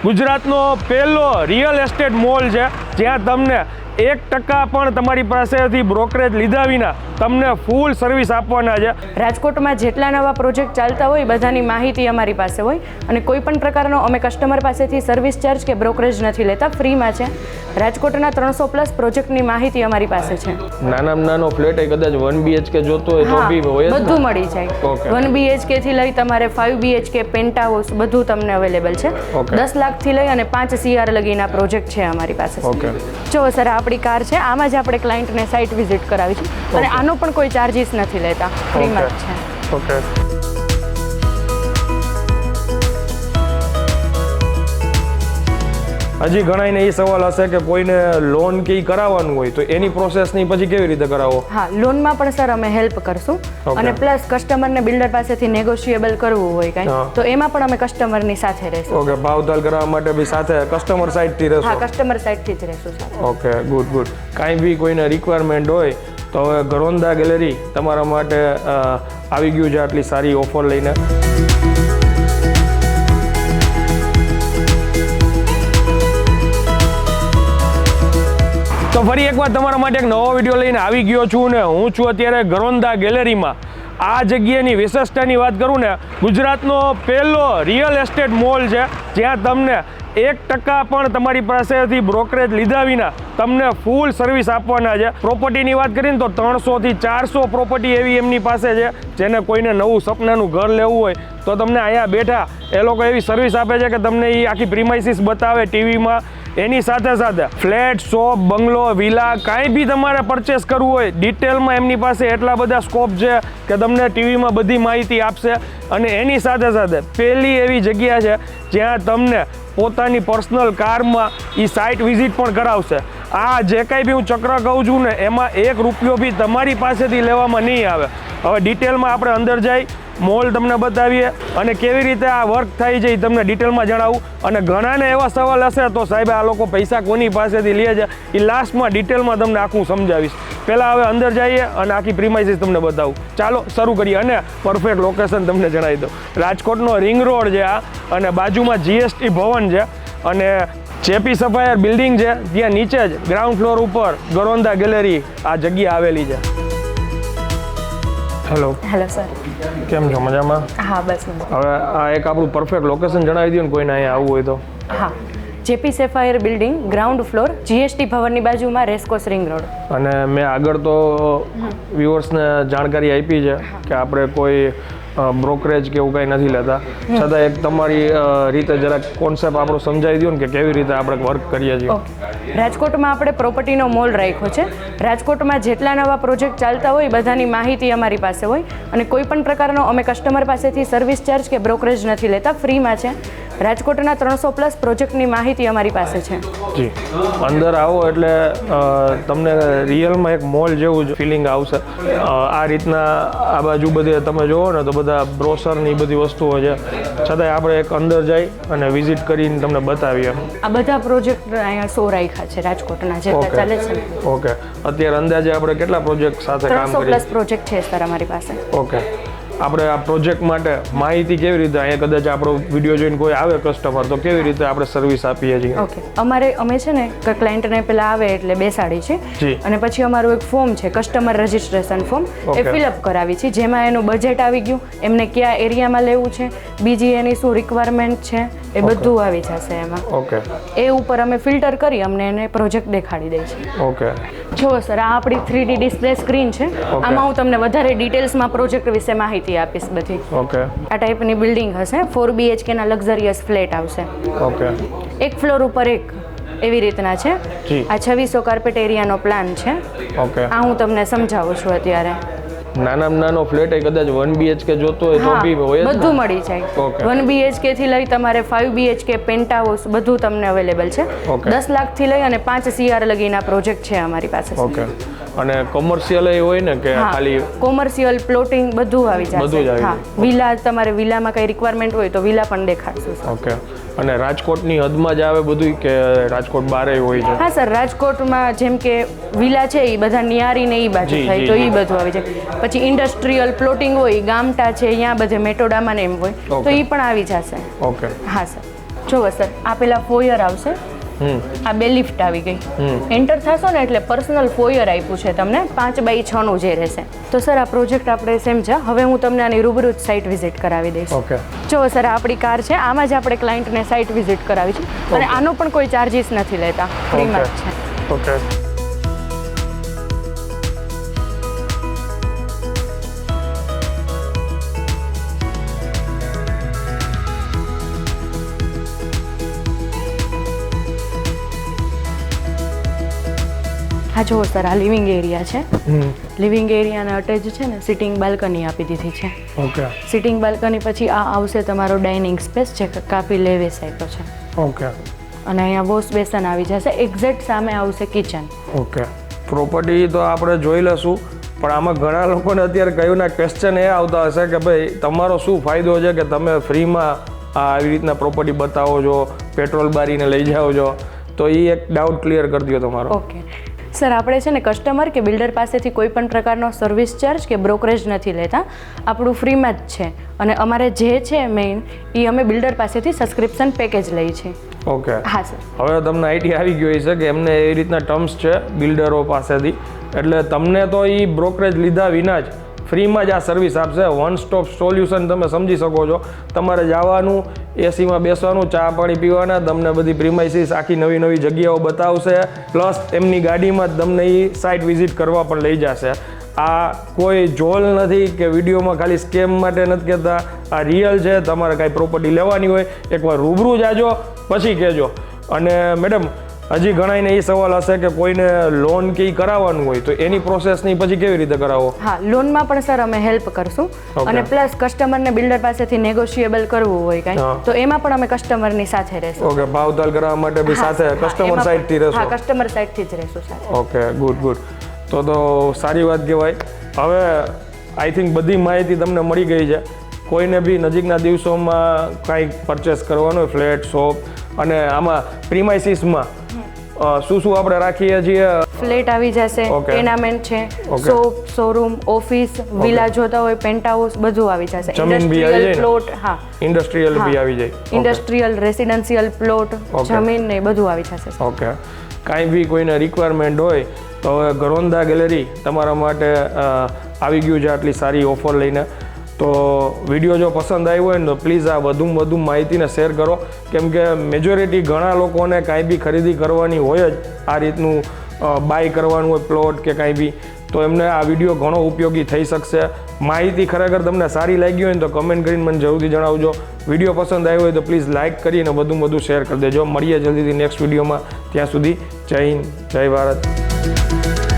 ગુજરાતનો પહેલો real estate mall છે જ્યાં તમને 1% પણ તમારી પાસેથી બ્રોકરેજ લીધા વિના તમને ફૂલ સર્વિસ આપવાના છે. રાજકોટમાં જેટલા નવા પ્રોજેક્ટ ચાલતા હોય બધાની માહિતી અમારી પાસે હોય અને કોઈ પણ પ્રકારનો અમે કસ્ટમર પાસેથી સર્વિસ ચાર્જ કે બ્રોકરેજ નથી લેતા, ફ્રીમાં છે. રાજકોટના 300+ પ્રોજેક્ટની માહિતી અમારી પાસે છે. નાનામાં નાનો ફ્લેટ કદાચ 1 BHK જોતો હોય તો બી હોય, બધું મળી જાય. 1 BHK થી લઈ તમારે 5 BHK પેન્ટહાઉસ બધું તમને અવેલેબલ છે. 10 લાખથી લઈ અને 5 CR લગીના પ્રોજેક્ટ છે અમારી પાસે. જો સર આપણી કાર છે, આમાં જ આપણે ક્લાયન્ટને સાઇટ વિઝિટ કરાવીશું અને આનો પણ કોઈ ચાર્જીસ નથી લેતા, ફ્રીમાં જ છે. હજી ઘણાને એ સવાલ હશે કે કોઈને લોન કે કરાવવાનું હોય તો એની પ્રોસેસની પછી કેવી રીતે કરાવો? હા, લોનમાં પણ સર અમે હેલ્પ કરશું અને પ્લસ કસ્ટમરને બિલ્ડર પાસેથી નેગોશિયેબલ કરવું હોય કાંઈ તો એમાં પણ અમે કસ્ટમરની સાથે રહેશું. ઓકે, ભાવતાલ કરવા માટે બી સાથે કસ્ટમર સાઇડથી રહેશું? હા, કસ્ટમર સાઇડથી જ રહેશું સાથે. Okay, good. કાંઈ બી કોઈને રિક્વાયરમેન્ટ હોય તો હવે ઘરોંદા ગેલેરી તમારા માટે આવી ગયું છે આટલી સારી ઓફર લઈને. તો ફરી એકવાર તમારા માટે એક નવો વિડીયો લઈને આવી ગયો છું ને હું છું અત્યારે ઘરોંદા ગેલેરીમાં. આ જગ્યાની વિશેષતાની વાત કરું ને, ગુજરાતનો પહેલો રિયલ એસ્ટેટ મોલ છે જ્યાં તમને 1% પણ તમારી પાસેથી બ્રોકરેજ લીધા વિના તમને ફૂલ સર્વિસ આપવાના છે. પ્રોપર્ટીની વાત કરીને તો 300 થી 400 પ્રોપર્ટી એવી એમની પાસે છે. જેને કોઈને નવું સપનાનું ઘર લેવું હોય તો તમને અહીંયા બેઠા એ લોકો એવી સર્વિસ આપે છે કે તમને એ આખી પ્રીમાઇસીસ બતાવે ટીવીમાં. એની સાથે સાથે ફ્લેટ, શોપ, બંગલો, વિલા કાંઈ બી તમારે પરચેસ કરવું હોય ડિટેલમાં એમની પાસે એટલા બધા સ્કોપ છે કે તમને ટીવીમાં બધી માહિતી આપશે. અને એની સાથે સાથે પહેલી એવી જગ્યા છે જ્યાં તમને પોતાની પર્સનલ કારમાં એ સાઇટ વિઝિટ પણ કરાવશે. આ જે કાંઈ બી હું ચક્ર કહું છું ને એમાં 1 રૂપિયો બી તમારી પાસેથી લેવામાં નહીં આવે. હવે ડિટેલમાં આપણે અંદર જઈ મોલ તમને બતાવીએ અને કેવી રીતે આ વર્ક થાય છે એ તમને ડિટેલમાં જણાવું. અને ઘણાને એવા સવાલ હશે તો સાહેબ આ લોકો પૈસા કોની પાસેથી લે છે એ લાસ્ટમાં ડિટેલમાં તમને આખું સમજાવીશ. પહેલાં હવે અંદર જઈએ અને આખી પ્રીમાઇસીસ તમને બતાવું. ચાલો શરૂ કરીએ અને પરફેક્ટ લોકેશન તમને જણાવી દઉં. રાજકોટનો રિંગ રોડ છે આ અને બાજુમાં GST ભવન છે અને જેપી સફાયર બિલ્ડિંગ છે ત્યાં નીચે જ ગ્રાઉન્ડ ફ્લોર ઉપર ઘરોંદા ગેલેરી આ જગ્યા આવેલી છે. હેલો સર, કેમ છો? મજામાં? હા બસ. હવે આ એક આપણું પરફેક્ટ લોકેશન જણાવી દો ને કોઈને અહીંયા આવવું હોય તો. હા, JP sapphire building ground floor GST ભવનની બાજુમાં રેસકોર્સ રિંગ રોડ. અને મેં આગળ તો વ્યુઅર્સને જાણકારી આપી છે કે આપણે કોઈ બ્રોકરેજ કે એવું કંઈ નથી લેતા, છતાં એક તમારી રીતે જરાક કોન્સેપ્ટ આપણો સમજાવી દો ને કે કેવી રીતે આપણે વર્ક કરીએ છીએ. રાજકોટમાં આપણે પ્રોપર્ટીનો મોલ રાખ્યો છે. રાજકોટમાં જેટલા નવા પ્રોજેક્ટ ચાલતા હોય બધાની માહિતી અમારી પાસે હોય અને કોઈ પણ પ્રકારનો અમે કસ્ટમર પાસેથી સર્વિસ ચાર્જ કે બ્રોકરેજ નથી લેતા, ફ્રીમાં છે. રાજકોટના 300+ પ્રોજેક્ટની માહિતી અમારી પાસે છે. જી, અંદર આવો એટલે તમને રિયલમાં એક મોલ જેવું જ ફિલિંગ આવશે. આ રીતના આ બાજુ બધે તમે જુઓ ને તો બધા બ્રોશરની બધી વસ્તુઓ છે, છતાંય આપણે એક અંદર જઈ અને વિઝિટ કરીને તમને બતાવીએ. આ બધા પ્રોજેક્ટ અહીંયા શો રાખ્યા છે રાજકોટના જેટલા ચાલે છે. ઓકે, અત્યારે અંદાજે આપણે કેટલા પ્રોજેક્ટ સાથે કામ કરીએ? 300+ પ્રોજેક્ટ છે સર અમારી પાસે. ઓકે, આપણે આ પ્રોજેક્ટ માટે માહિતી કેવી રીતે અહીંયા કદાચ આપણો વિડીયો જોઈને કોઈ આવે કસ્ટમર તો કેવી રીતે આપણે સર્વિસ આપીએ છીએ? ઓકે, અમે છે ને ક્લાયન્ટને પહેલા આવે એટલે બેસાડી છે અને પછી અમારું એક ફોર્મ છે કસ્ટમર રજિસ્ટ્રેશન ફોર્મ, એ ફિલઅપ કરાવી છે જેમાં એનું બજેટ આવી ગયું, એમને કયા એરિયામાં લેવું છે, બીજી એની શું રિક્વાયરમેન્ટ છે એ બધું આવી જશે એમાં. ઓકે, એ ઉપર અમે ફિલ્ટર કરી અમને એને પ્રોજેક્ટ દેખાડી દઈએ છીએ. ઓકે, જો સર આ આપણી 3D ડિસ્પ્લે સ્ક્રીન છે, આમાં હું તમને વધારે ડિટેલ્સમાં પ્રોજેક્ટ વિશે માહિતી આપીશ બધી. ઓકે, આ ટાઈપની બિલ્ડિંગ હશે, 4 BHK ના લક્ઝરિયસ ફ્લેટ આવશે. ઓકે, એક ફ્લોર ઉપર એક એવી રીતના છે. આ 2600 કાર્પેટ એરિયાનો પ્લાન છે. ઓકે, આ હું તમને સમજાવું છું અત્યારે. નાનામાં નાનો ફ્લેટ કદાચ 1 BHK જોતો હોય તો બી હોય, બધું મળી જાય. 1 BHK થી લઈ તમારે 5 BHK પેન્ટહાઉસ બધું તમને અવેલેબલ છે. 10 લાખથી લઈ અને 5 CR લગીના પ્રોજેક્ટ છે અમારી પાસે. ઓકે, અને કોમર્શિયલ હોય ને કે ખાલી કોમર્શિયલ પ્લોટિંગ બધું આવી જશે. હા, વિલા તમારે વિલામાં કઈ રિક્વાયરમેન્ટ હોય તો વિલા પણ દેખાડશું. ઓકે, અને રાજકોટની હદમાં જ આવે બધું કે રાજકોટ બારે હોય છે? હા સર, રાજકોટમાં જેમ કે વિલા છે એ બધા નિયારી ને એ બાજુ થાય તો એ બધું આવી જાય. પછી ઇન્ડસ્ટ્રીયલ પ્લોટિંગ હોય, ગામટા છે અહીંયા બધે મેટોડામાં ને એમ હોય તો એ પણ આવી જશે. ઓકે, હા સર. જો સર આ પેલા ફોયર આવશે, આ 2 લિફ્ટ આવી ગઈ, એન્ટર થશો ને એટલે પર્સનલ ફોયર આપ્યું છે તમને 5x6 નું જે રહેશે. તો સર આ પ્રોજેક્ટ આપણે સેમ છે. હવે હું તમને આની રૂબરૂ સાઇટ વિઝિટ કરાવી દઈશ. જો સર આપણી કાર છે, આમાં જ આપણે ક્લાયન્ટને સાઇટ વિઝિટ કરાવી છે અને આનો પણ કોઈ ચાર્જીસ નથી લેતા, ફ્રીમાં જ છે. હા જો સર આ લિવિંગ એરિયા છે. લિવિંગ એરિયાને અટેચ છે ને સિટિંગ બાલ્કની આપી દીધી છે. ઓકે. સિટિંગ બાલ્કની પછી આ આવશે તમારો ડાઇનિંગ સ્પેસ છે, કાપી લેવેસ આપ્યો છે. ઓકે. અને અહીંયા વોશ બેસન આવી જશે, એક્ઝેક્ટ સામે આવશે કિચન. ઓકે. પ્રોપર્ટી તો આપણે જોઈ લઈશું, પણ આમાં ઘણા લોકોને અત્યારે કયું ના ક્વેશ્ચન એ આવતા હશે કે ભાઈ તમારો શું ફાયદો છે કે તમે ફ્રીમાં આવી રીતના પ્રોપર્ટી બતાવો છો, પેટ્રોલ બારીને લઈ જાઓ છો, તો એ એક ડાઉટ ક્લિયર કરી દો તમારો. ઓકે સર, આપણે છે ને કસ્ટમર કે બિલ્ડર પાસેથી કોઈ પણ પ્રકારનો સર્વિસ ચાર્જ કે બ્રોકરેજ નથી લેતા, આપણું ફ્રીમાં જ છે. અને અમારે જે છે મેઇન એ અમે બિલ્ડર પાસેથી સબસ્ક્રિપ્શન પેકેજ લઈએ છીએ. ઓકે. હા સર. હવે તમને આઈડિયા આવી ગયો છે કે એમને એવી રીતના ટર્મ્સ છે બિલ્ડરો પાસેથી, એટલે તમને તો એ બ્રોકરેજ લીધા વિના જ ફ્રીમાં જ આ સર્વિસ આપશે. વન સ્ટોપ સોલ્યુશન તમે સમજી શકો છો. તમારે જવાનું, એસીમાં બેસવાનું, ચા પાણી પીવાના, તમને બધી પ્રીમાઇસીસ આખી નવી નવી જગ્યાઓ બતાવશે, પ્લસ એમની ગાડીમાં જ તમને એ સાઇટ વિઝિટ કરવા પણ લઈ જશે. આ કોઈ જોલ નથી કે વિડીયોમાં ખાલી સ્કેમ માટે નથી કહેતા, આ રિયલ છે. તમારે કાંઈ પ્રોપર્ટી લેવાની હોય એકવાર રૂબરૂ જાજો પછી કહેજો. અને મેડમ હજી ઘણાને એ સવાલ હશે કે કોઈને લોન કે કરાવવાનું હોય તો એની પ્રોસેસની પછી કેવી રીતે કરાવો? હા, લોનમાં પણ સર અમે હેલ્પ કરશું. અને પ્લસ કસ્ટમરને બિલ્ડર પાસેથી નેગોશિયેબલ કરવું હોય કાંઈ તો એમાં પણ અમે કસ્ટમરની સાથે રહેશું. ઓકે. ભાવતાલ કરવા માટે બી સાથે કસ્ટમર સાઇડથી રહેશો? હા, કસ્ટમર સાઇડથી જ રહેશું સાથે. Okay, good. તો સારી વાત કહેવાય. હવે આઈ થિંક બધી માહિતી તમને મળી ગઈ છે. કોઈને બી નજીકના દિવસોમાં કાંઈ પરચેસ કરવાનું હોય, ફ્લેટ, શોપ, અને આમાં પ્રીમાઇસીસમાં શું આપણે રાખીએ છીએ? ફ્લેટ આવી જશે, ટેનામેન્ટ છે, શોપ, શોરૂમ, ઓફિસ, વિલા જોતા હોય, પેન્ટહાઉસ બધું આવી જશે. જમીન બી આવી જાય, પ્લોટ, હા, ઇન્ડસ્ટ્રીયલ બી આવી જાય, ઇન્ડસ્ટ્રીયલ, રેસિડેન્શિયલ પ્લોટ, જમીન ને બધું આવી જશે. ઓકે. કાંઈ બી કોઈને રિક્વાયરમેન્ટ હોય તો હવે ઘરોંદા ગેલેરી તમારા માટે આવી ગયું છે આટલી સારી ઓફર લઈને. તો વિડીયો જો પસંદ આવ્યો હોય ને તો પ્લીઝ આ વધુ માહિતીને શેર કરો, કેમ કે મેજોરિટી ઘણા લોકોને કાંઈ બી ખરીદી કરવાની હોય જ, આ રીતનું બાય કરવાનું હોય પ્લોટ કે કાંઈ બી, તો એમને આ વિડીયો ઘણો ઉપયોગી થઈ શકશે. માહિતી ખરેખર તમને સારી લાગી હોય ને તો કમેન્ટ કરીને મને જરૂરથી જણાવજો. વિડીયો પસંદ આવ્યો હોય તો પ્લીઝ લાઇક કરીને વધુ શેર કરી દેજો. મળીએ જલ્દીથી નેક્સ્ટ વિડીયોમાં. ત્યાં સુધી જય હિન્દ, જય ભારત.